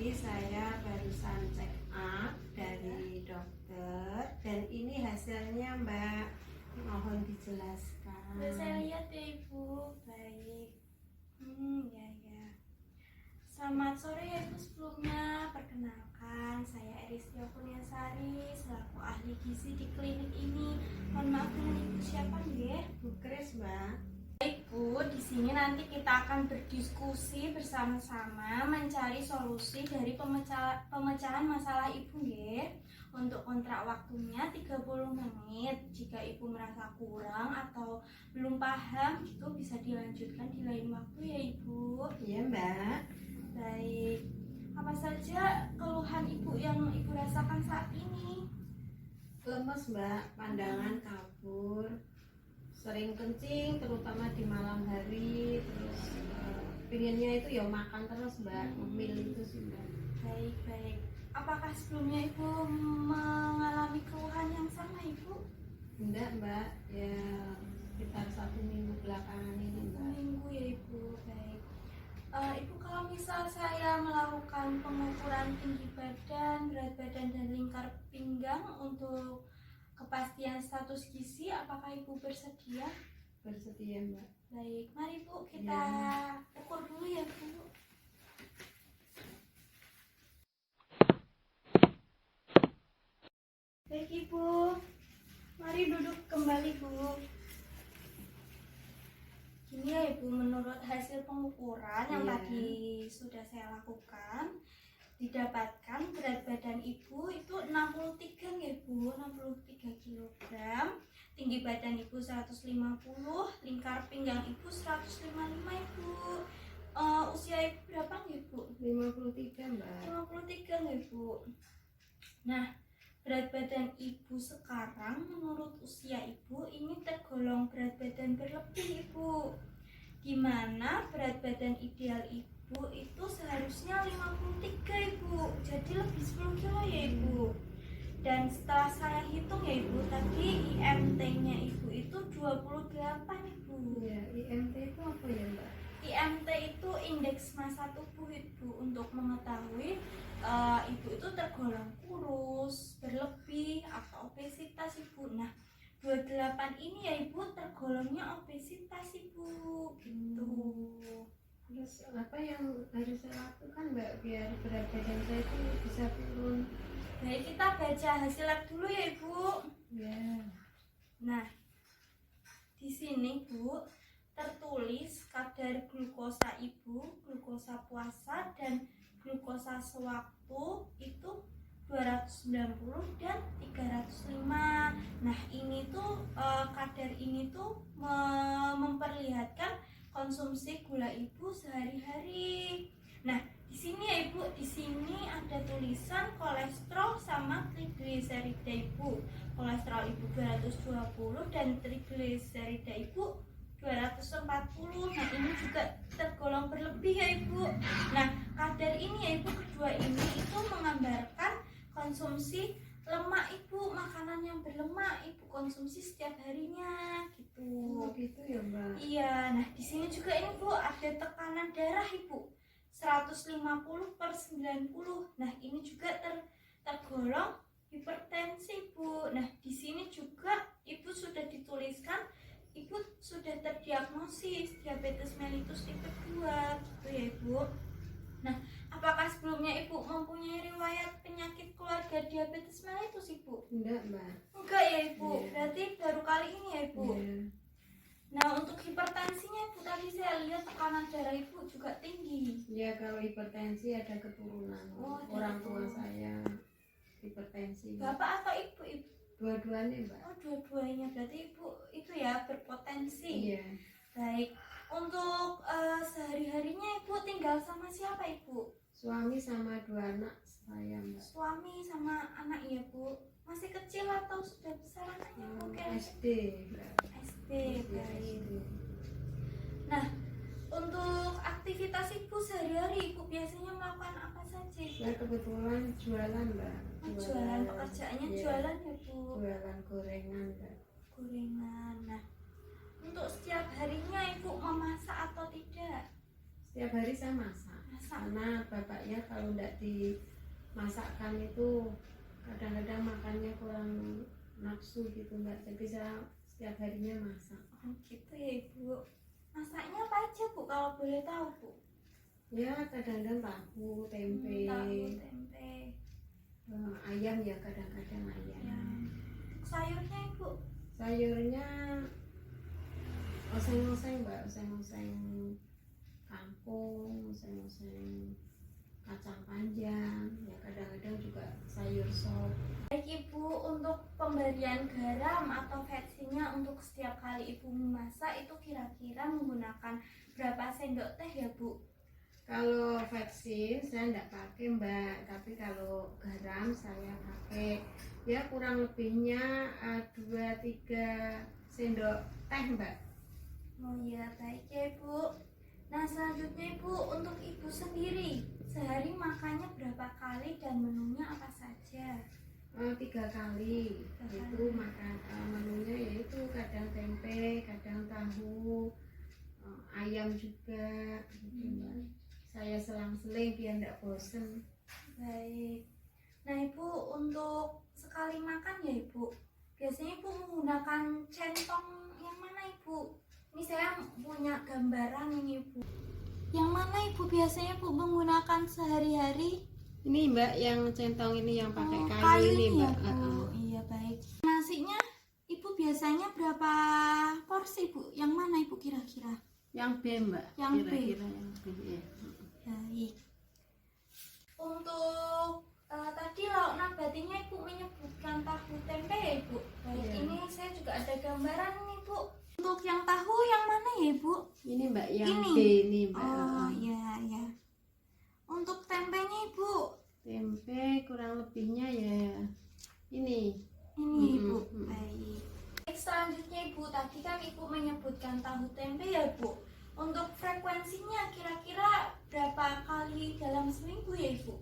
Tadi saya barusan check up dari dokter dan ini hasilnya Mbak. Mohon dijelaskan. Saya lihat ya Ibu. Baik. Ya. Selamat sore ya Ibu. Sebelumnya perkenalkan, saya Eristia Kurniasari selaku ahli gizi di klinik ini. Mohon maaf dengan Ibu siapa nggih? Bu Kris, Mbak. Baik Bu, di sini nanti kita akan berdiskusi bersama-sama mencari solusi dari pemecahan masalah Ibu nggih. Untuk kontrak waktunya 30 menit. Jika Ibu merasa kurang atau belum paham, itu bisa dilanjutkan di lain waktu ya Ibu. Iya, Mbak. Baik. Apa saja keluhan Ibu yang Ibu rasakan saat ini? Lemes, Mbak. Pandangan kabur. Sering kencing, terutama di malam hari. Terus pinginnya itu ya makan terus, Mbak. Ngemil itu sih, Mbak. Baik. Apakah sebelumnya Ibu mengalami keluhan yang sama Ibu? Enggak, Mbak. Ya sekitar 1 minggu belakangan ini, Mbak. Minggu ya Ibu. Baik. Ibu, kalau misal saya melakukan pengukuran tinggi badan, berat badan dan lingkar pinggang untuk kepastian status gizi, apakah Ibu bersedia? Bersedia, Mbak. Baik, mari Bu kita ukur dulu ya Bu. Baik Ibu, mari duduk kembali Bu. Gini ya Ibu, menurut hasil pengukuran yang tadi sudah saya lakukan, didapatkan berat badan Ibu itu 63 ya Bu, 63 kg. Tinggi badan Ibu 150, lingkar pinggang Ibu 155 Ibu. Usia Ibu berapa nih Bu? 53, Mbak. 53 nih Bu. Nah, berat badan Ibu sekarang menurut usia Ibu ini tergolong berat badan berlebih Ibu. Dimana berat badan ideal Ibu itu seharusnya 53 Ibu. Jadi lebih 10 kilo ya Ibu. Dan setelah saya hitung ya Ibu, tadi IMT-nya Ibu itu 28 Ibu. Ya, IMT itu apa ya, Mbak? IMT itu indeks massa tubuh Ibu, untuk mengetahui Ibu itu tergolong kurus, berlebih atau obesitas Ibu. Nah, 28 ini ya Ibu tergolongnya obesitas Ibu gitu. Terus apa yang harus saya lakukan, Mbak, biar berat badan saya itu bisa turun? Baik, kita baca hasil lab dulu ya Ibu. Ya. Nah, di sini Bu tertulis kadar glukosa Ibu, glukosa puasa dan glukosa sewaktu itu 290 dan 305. Nah, ini tuh kadar ini tuh memperlihatkan konsumsi gula Ibu sehari-hari. Nah, di sini ya Ibu, di sini ada tulisan kolesterol sama trigliserida Ibu. Kolesterol Ibu 220 dan trigliserida Ibu 240. Nah, ini juga tergolong berlebih ya Ibu. Nah, kadar ini ya Ibu, kedua ini itu menggambarkan konsumsi lemak Ibu, makanan yang berlemak Ibu konsumsi setiap harinya gitu. Oh, gitu ya, Mbak. Iya, nah di sini juga ini Bu ada tekanan darah Ibu 150/90. Nah, ini juga tergolong hipertensi Bu. Nah, di sini juga Ibu sudah dituliskan Ibu sudah terdiagnosis diabetes mellitus tipe 2 gitu ya Ibu. Nah, apakah sebelumnya Ibu mempunyai riwayat penyakit keluarga diabetes mellitus Ibu? Enggak, Mbak. Enggak ya Ibu, berarti baru kali ini ya Ibu. Nah, untuk hipertensinya Ibu, tadi saya lihat tekanan darah Ibu juga tinggi. Ya, kalau hipertensi ada keturunan. Orang tua saya hipertensi. Bapak atau Ibu? Dua-duanya, Mbak. Oh, dua-duanya, berarti Ibu itu ya berpotensi. Iya. Baik, untuk sehari-harinya Ibu tinggal sama siapa Ibu? Suami sama 2 anak saya, Mbak. Suami sama anak ya Bu. Masih kecil atau sudah besar anaknya mungkin? SD, Mbak. SD, baik. Nah, untuk aktivitas Ibu sehari-hari Ibu biasanya melakukan apa saja Ibu? Saya kebetulan jualan, Mbak. Jualan, pekerjaannya jualan ya Bu? Jualan gorengan, Mbak. Gorengan. Nah, untuk setiap harinya Ibu memasak atau tidak? Setiap hari saya masak. dimasak. karena bapaknya kalau tidak dimasakkan itu kadang-kadang makannya kurang nafsu gitu Mbak, jadi saya setiap harinya masak. Oh, gitu ya Ibu. Masaknya apa aja Bu kalau boleh tahu Bu? Ya kadang-kadang tahu, tempe, Tahu, tempe. ayam ya kadang-kadang ayam. Ya. Sayurnya Ibu? Sayurnya oseng-oseng Mbak, oseng-oseng kangkung, oseng-oseng kacang panjang, ya kadang-kadang juga sayur sop. Baik Ibu, untuk pemberian garam atau versinya untuk setiap kali Ibu memasak itu kira-kira menggunakan berapa sendok teh ya Bu? Kalau vaksin saya tidak pakai Mbak, tapi kalau garam saya pakai ya kurang lebihnya 2-3 sendok teh Mbak. Oh iya, baik ya Ibu. Nah selanjutnya Ibu, untuk Ibu sendiri sehari makannya berapa kali dan menunya apa saja? 3 kali itu makan menunya yaitu kadang tempe, kadang tahu, ayam juga gitu Mbak. Saya selang-seling biar tidak bosen. Baik. Nah Ibu, untuk sekali makan ya Ibu, biasanya Ibu menggunakan centong yang mana Ibu? Ini saya punya gambaran ini Ibu. Yang mana Ibu biasanya Ibu menggunakan sehari-hari? Ini Mbak yang centong ini yang pakai Oh, kayu ini ya Mbak. Bu. Iya baik. Nasinya Ibu biasanya berapa porsi Bu? Yang mana Ibu kira-kira? Yang B Mbak. Yang B. Kira-kira yang B ya. Baik. Untuk tadi lauk nabatinya Ibu menyebutkan tahu tempe ya Ibu. Baik, Iya. ini saya juga ada gambaran nih Bu. Untuk yang tahu yang mana ya Ibu? Ini Mbak yang Ini. B ini Mbak. Oh iya ya. Untuk tempenya Ibu, Tempe kurang lebihnya ya ini. ini Ibu. Mm-mm. Baik. Baik, selanjutnya Ibu, tadi kan Ibu menyebutkan tahu tempe ya Bu. Untuk frekuensinya kira-kira berapa kali dalam seminggu ya Ibu?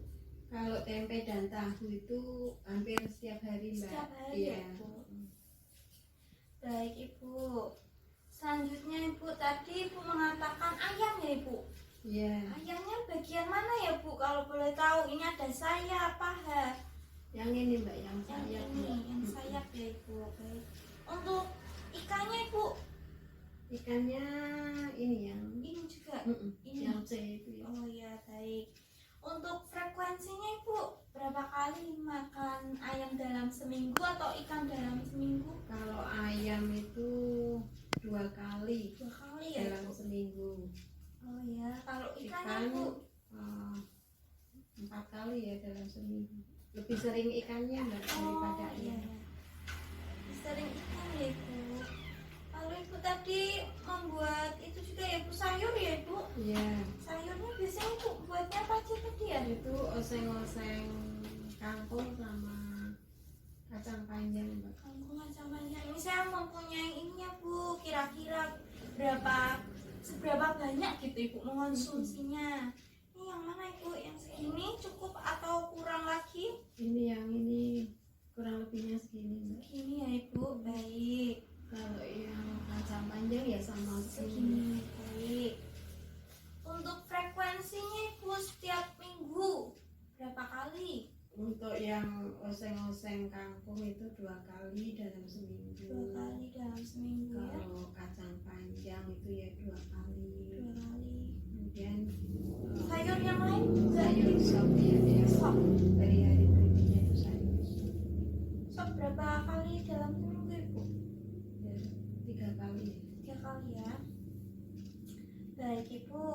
Kalau tempe dan tahu itu hampir setiap hari Mbak. Setiap hari Iya. ya Bu. Baik Ibu. Selanjutnya Ibu, tadi Ibu mengatakan ayam ya Ibu. Iya. Ayamnya bagian mana ya Bu? Kalau boleh tahu, ini ada sayap, paha. Yang ini Mbak yang Yang sayap. ini, Mbak. yang sayap ya Ibu. Baik. Untuk ikannya Ibu, Ikannya ini yang ini juga. Ini. yang C itu ya. Oh ya baik. Untuk frekuensinya Ibu, berapa kali makan ayam dalam seminggu atau ikan dalam seminggu? Kalau ayam itu 2 kali 2 kali ya dalam Ibu? seminggu. Oh ya, kalau ikannya Ikan Ibu? 4 kali ya dalam seminggu. Lebih sering ikannya Mbak daripada iya. ayam. Sering ikan ya Ibu. Lalu Ibu tadi membuat itu juga ya Bu, sayur ya Ibu? Iya. Sayurnya biasanya Ibu buatnya apa aja tadi ya? Itu oseng-oseng kangkung sama kacang panjang Mbak. Kangkung kacang panjang. Ini saya mempunyai ininya Bu, kira-kira seberapa banyak gitu Ibu mengonsumsinya. Ini yang mana Ibu? Yang segini cukup atau kurang lagi? Ini yang ini kurang lebihnya segini Mbak. Segini ya Ibu. Baik. Kalau yang kacang panjang ya sama segini. Segini. Baik. Untuk frekuensinya Ibu setiap minggu berapa kali? Untuk yang oseng-oseng kangkung itu 2 kali dalam seminggu. 2 kali dalam seminggu ya. Kalau kacang panjang itu ya 2 kali. 2 kali. Kemudian Sayur yang lain juga sayur Ibu? sop ya, Sop. dari hari berikutnya itu sayur sop. Sop berapa kali dalam seminggu Ibu? Ya, 3 kali. 3 kali ya. Baik Ibu.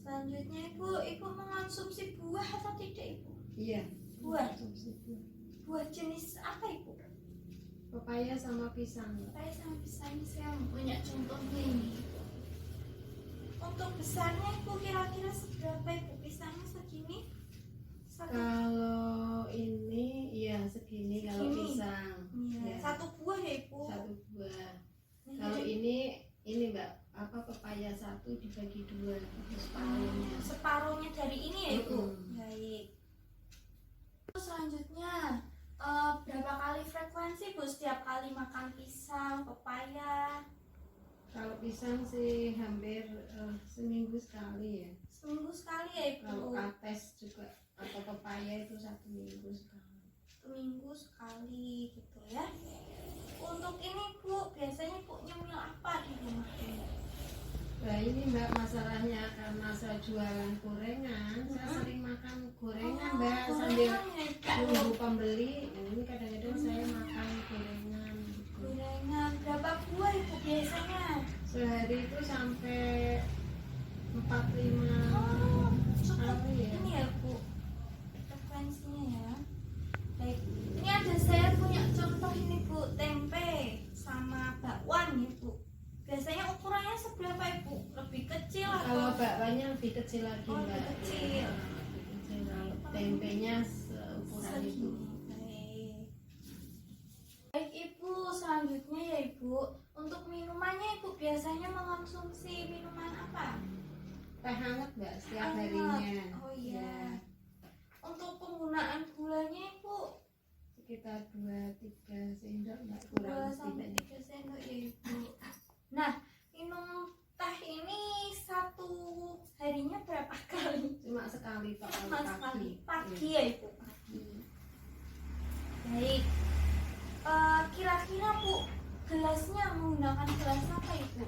Selanjutnya Ibu mengonsumsi buah atau tidak Ibu? Iya. Buah. Konsumsi buah. Buah jenis apa Ibu? Pepaya sama pisang. Saya sama pisang ini saya punya contohnya ini. Untuk besarnya Ibu kira-kira seberapa Ibu? Pisangnya segini? Kalau ini iya segini kalau Segini. pisang. Iya. Ya, Satu buah ya Ibu. 1 buah. Nah, Kalau jadi ini Mbak, apa pepaya 1 dibagi 2 separuhnya. separuhnya dari ini ya Ibu. Mm-mm. Baik. Terus selanjutnya berapa kali frekuensi Bu setiap kali makan pisang, pepaya? Kalau pisang sih hampir seminggu sekali ya. Seminggu sekali ya Kalau ibu. kates juga atau pepaya itu 1 minggu sekali. Seminggu sekali gitu ya. Untuk ini bu, biasanya bu nyemil apa di rumah ini? Nah ini mbak, masalahnya karena saya jualan gorengan, saya sering makan gorengan mbak sambil nunggu pembeli. Nah, ini kadang-kadang saya makan gorengan gitu. Gorengan berapa buah ibu biasanya? Sehari itu sampai 4-5 Oh, cukup kali ya. ini ya bu, frekuensinya ya. Baik, ini ada saya punya contoh ini bu, tempe sama bakwan ya bu. Biasanya ukurannya seberapa ibu? Lebih kecil Kalau atau? bakwannya lebih kecil lagi Oh, mbak. lebih kecil. Lebih kecil. Kalau tempenya seukuran itu. Baik. Baik ibu, selanjutnya ya ibu, untuk minumannya ibu biasanya mengonsumsi minuman apa? Teh hangat mbak setiap Hangat. harinya. Oh iya. Ya, Untuk penggunaan gulanya ibu sekitar 2-3 sendok mbak, 2 kurang sampai lebih. 3 sendok ya ibu. Nah, minum teh ini satu harinya berapa kali? Cuma sekali tok kalau Cuma pagi. sekali. Pagi Iya. ya ibu, pagi. Baik. Kira-kira bu, gelasnya menggunakan gelas apa ibu?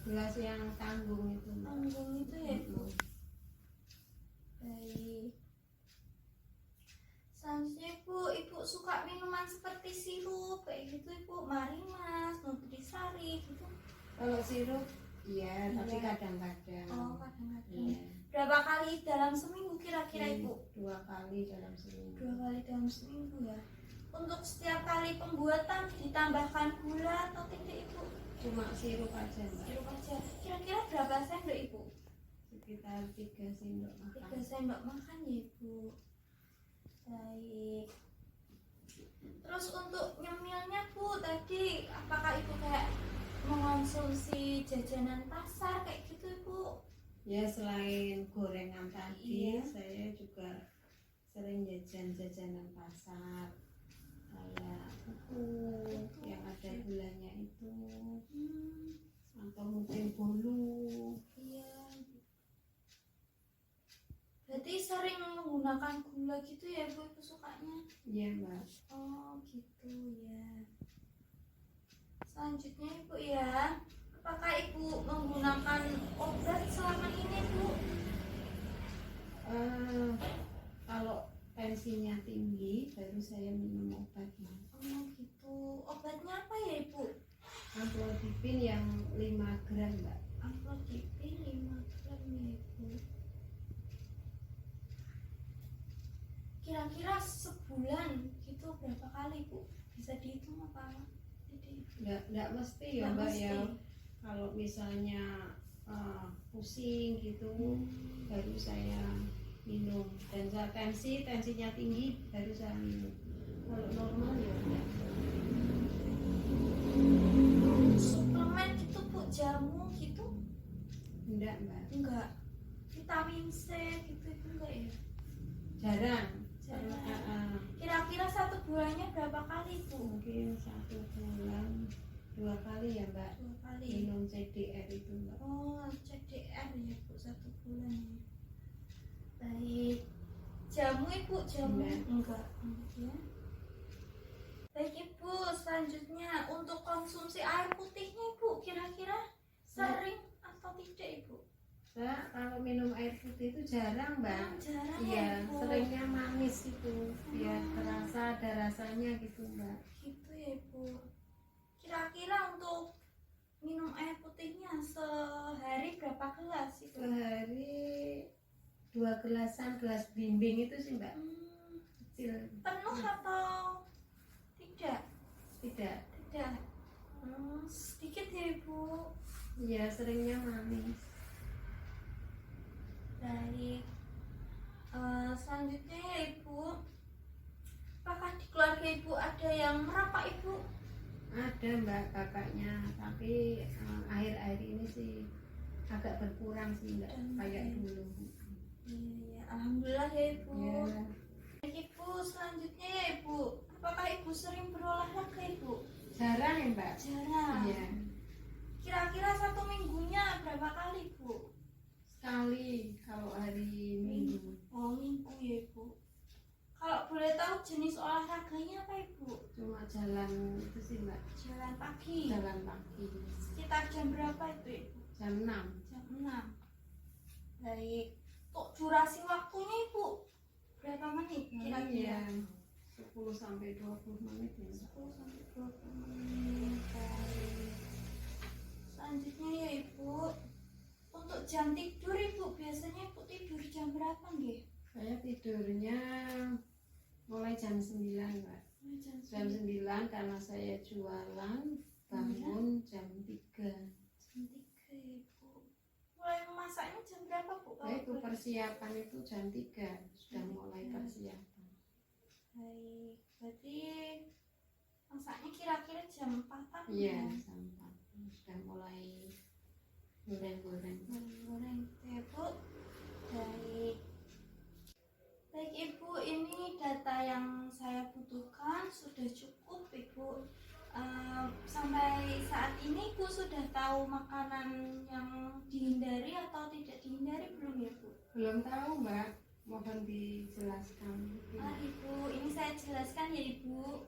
Gelas yang tanggung itu mbak. Tanggung itu ya ibu. Baik. Selanjutnya ibu suka minuman seperti sirup kayak gitu ibu, Marimas, Nutrisari gitu. Kalau sirup iya, tapi Iya. kadang-kadang. Oh kadang-kadang. Iya. Berapa kali dalam seminggu kira-kira ibu? 2 kali dalam 2 seminggu. kali dalam seminggu ya. Untuk setiap kali pembuatan ditambahkan gula atau tidak ibu? Cuma sirup aja mbak. Sirup aja. Kira-kira berapa sendok ibu? Sekitar 3 sendok makan. 3 sendok makan ya ibu. Baik. Terus untuk nyemilnya bu, tadi apakah ibu kayak mengonsumsi jajanan pasar kayak gitu ibu? Ya selain gorengan tadi, Iya. saya juga sering jajan-jajanan pasar kayak kuku yang ada gulanya itu, atau mungkin bolu. Iya. Berarti sering menggunakan gula gitu ya bu, ibu sukanya? Iya mbak. Oh gitu ya. Selanjutnya ibu ya, apakah ibu menggunakan obat selama ini bu? Kalau tensinya tinggi baru saya minum obatnya. Oh gitu. Obatnya apa ya ibu? Amlodipin yang 5 gram mbak. Amlodipin 5 gram ya ibu. Kira-kira sebulan gitu berapa kali bu? Bisa dihitung apa? Nggak mesti ya Nggak mbak mesti. ya. Kalau misalnya pusing gitu baru saya minum, dan saya tensinya tinggi baru saya minum. Kalau normal ya enggak. Suplemen gitu bu, jamu gitu? Enggak mbak, Enggak. Vitamin C gitu itu enggak ya? jarang. Jarang. Kira-kira satu bulannya berapa kali bu? Mungkin 1 bulan 2 kali ya mbak 2 kali. minum CDR itu mbak. Oh CDR ya bu, 1 bulan ya. Baik. Jamu ibu, jamu? Enggak. Ya. Baik ibu, selanjutnya untuk konsumsi air putihnya ibu kira-kira sering atau tidak ibu? Saya kalau minum air putih itu jarang mbak. Jarang Iya, ya ibu. seringnya manis itu biar terasa ada rasanya gitu mbak. Gitu ya ibu. Kira-kira untuk minum air putihnya sehari berapa gelas ibu? Sehari 2 gelasan, gelas bimbing itu sih mbak, kecil. Penuh atau tidak? Tidak. Tidak. Sedikit ya ibu. Iya, seringnya manis. Baik. Selanjutnya ya ibu, apakah di keluarga ibu ada yang merokok ibu? Ada mbak, kakaknya, tapi akhir-akhir ini sih agak berkurang sih mbak, kayak dulu. Iya, alhamdulillah ya ibu. Ya, Baik ibu, selanjutnya ya ibu, apakah ibu sering berolahraga ibu? jarang ya mbak. Jarang. Iya. Kira-kira jalan itu sih mbak, Jalan pagi. jalan pagi Sekitar jam berapa itu Ibu? jam 6. Jam 6. Baik. Untuk durasi waktunya Ibu berapa menit kira-kira? 10 sampai 20 menit ya mbak. 10 sampai 20 menit. Baik. Selanjutnya ya Ibu, untuk jam tidur Ibu biasanya Ibu tidur jam berapa nggih? Saya tidurnya mulai jam 9 mbak. Jam 9 karena saya jualan, bangun jam 3. Jam 3 Ibu. Mulai memasaknya jam berapa Bu? Nah, itu persiapan itu jam 3 sudah mulai persiapan. Baik, berarti masaknya kira-kira jam 4-an Iya, ya? jam 4 sudah mulai goreng-goreng. Goreng ya Bu. Baik. Baik Ibu, ini data yang saya butuhkan sudah cukup Ibu. Sampai saat ini Ibu sudah tahu makanan yang dihindari atau tidak dihindari belum ya Bu? Belum tahu mbak, mohon dijelaskan. Ibu, ini saya jelaskan ya Ibu.